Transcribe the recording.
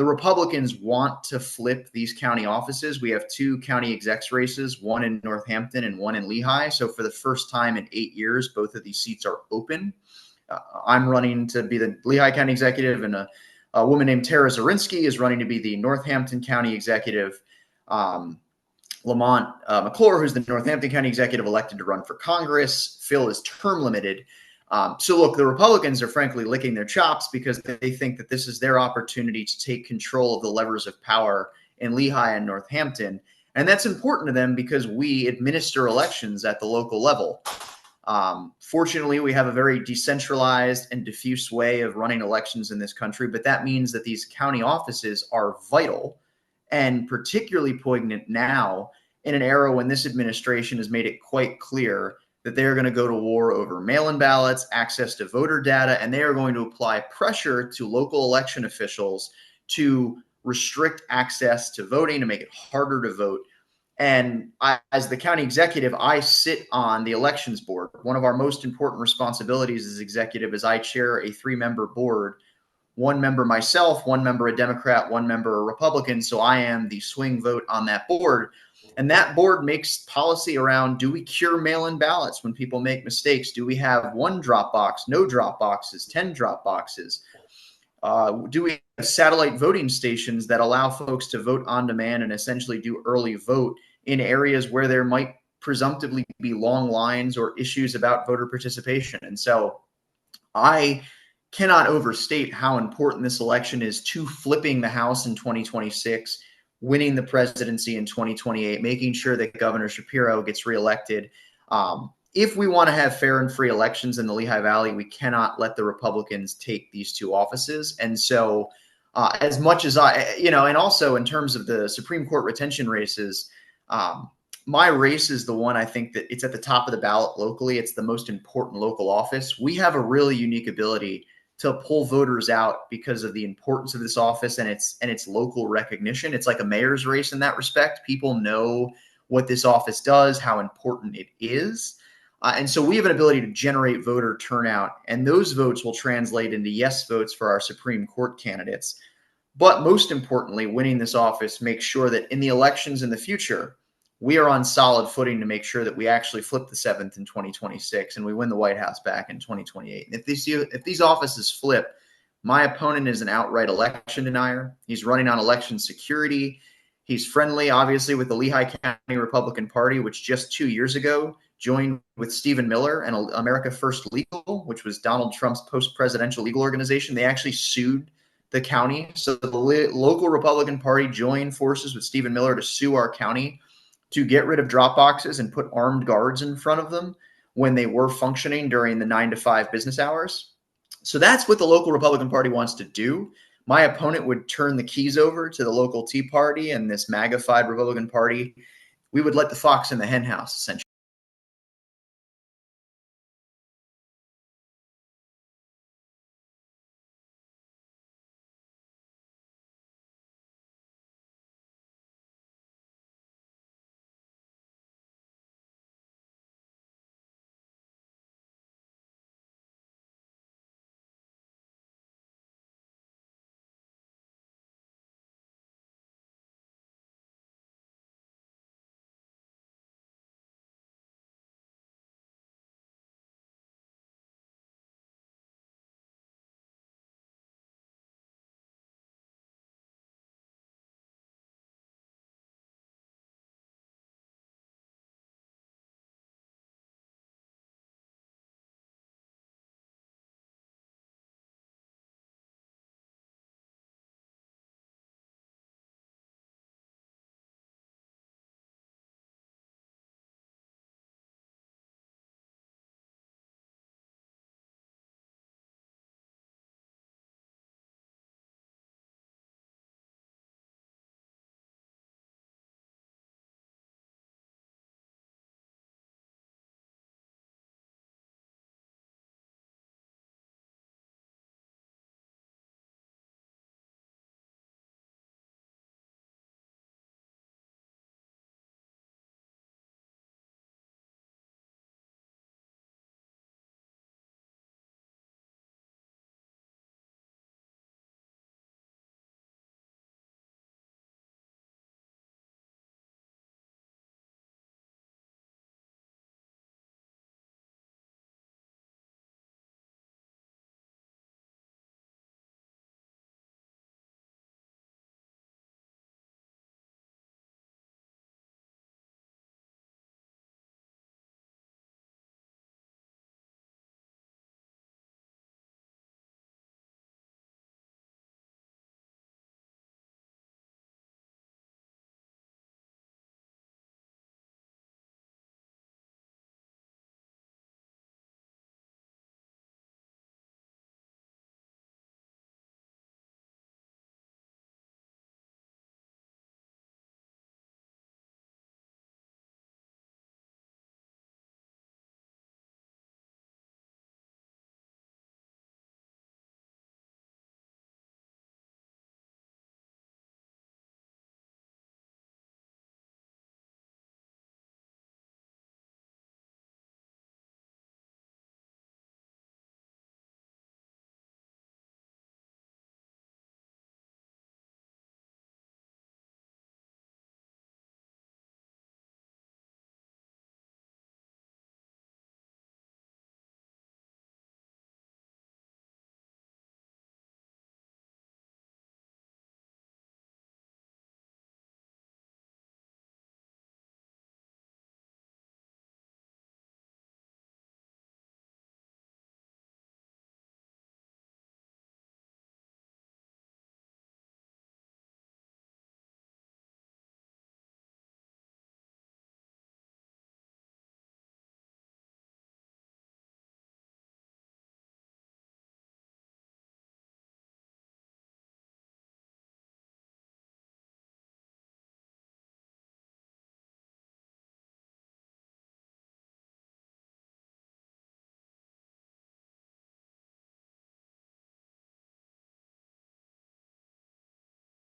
the Republicans want to flip these county offices. We have 2 county execs races, one in Northampton and one in Lehigh. So for the first time in 8 years, both of these seats are open. I'm running to be the Lehigh County executive, and a woman named Tara Zarinsky is running to be the Northampton County executive. Lamont McClure, who's the Northampton County executive, elected to run for Congress. Phil is term limited. So look, the Republicans are frankly licking their chops because they think that this is their opportunity to take control of the levers of power in Lehigh and Northampton. And that's important to them because we administer elections at the local level. Fortunately, we have a very decentralized and diffuse way of running elections in this country, but that means that these county offices are vital and particularly poignant now in an era when this administration has made it quite clear that they are going to go to war over mail-in ballots, access to voter data, and they are going to apply pressure to local election officials to restrict access to voting, to make it harder to vote. And as the county executive, I sit on the elections board. One of our most important responsibilities as executive is I chair a 3-member board, 1 member myself, 1 member a Democrat, 1 member a Republican. So I am the swing vote on that board. And that board makes policy around, do we cure mail-in ballots when people make mistakes? Do we have 1 drop box, no drop boxes, 10 drop boxes? Do we have satellite voting stations that allow folks to vote on demand and essentially do early vote in areas where there might presumptively be long lines or issues about voter participation? And so I cannot overstate how important this election is to flipping the House in 2026, winning the presidency in 2028, making sure that Governor Shapiro gets reelected. If we want to have fair and free elections in the Lehigh Valley, we cannot let the Republicans take these 2 offices. And so as much as and also in terms of the Supreme Court retention races, my race is the one I think that it's at the top of the ballot locally. It's the most important local office. We have a really unique ability to pull voters out because of the importance of this office and its local recognition. It's like a mayor's race in that respect. People know what this office does, how important it is. And so we have an ability to generate voter turnout, and those votes will translate into yes votes for our Supreme Court candidates. But most importantly, winning this office makes sure that in the elections in the future, we are on solid footing to make sure that we actually flip the 7th in 2026 and we win the White House back in 2028. And if these offices flip, my opponent is an outright election denier. He's running on election security. He's friendly, obviously, with the Lehigh County Republican Party, which just 2 years ago joined with Stephen Miller and America First Legal, which was Donald Trump's post-presidential legal organization. They actually sued the county. So the local Republican Party joined forces with Stephen Miller to sue our county to get rid of drop boxes and put armed guards in front of them when they were functioning during the 9 to 5 business hours. So that's what the local Republican Party wants to do. My opponent would turn the keys over to the local Tea Party and this MAGA-fied Republican Party. We would let the fox in the hen house, essentially.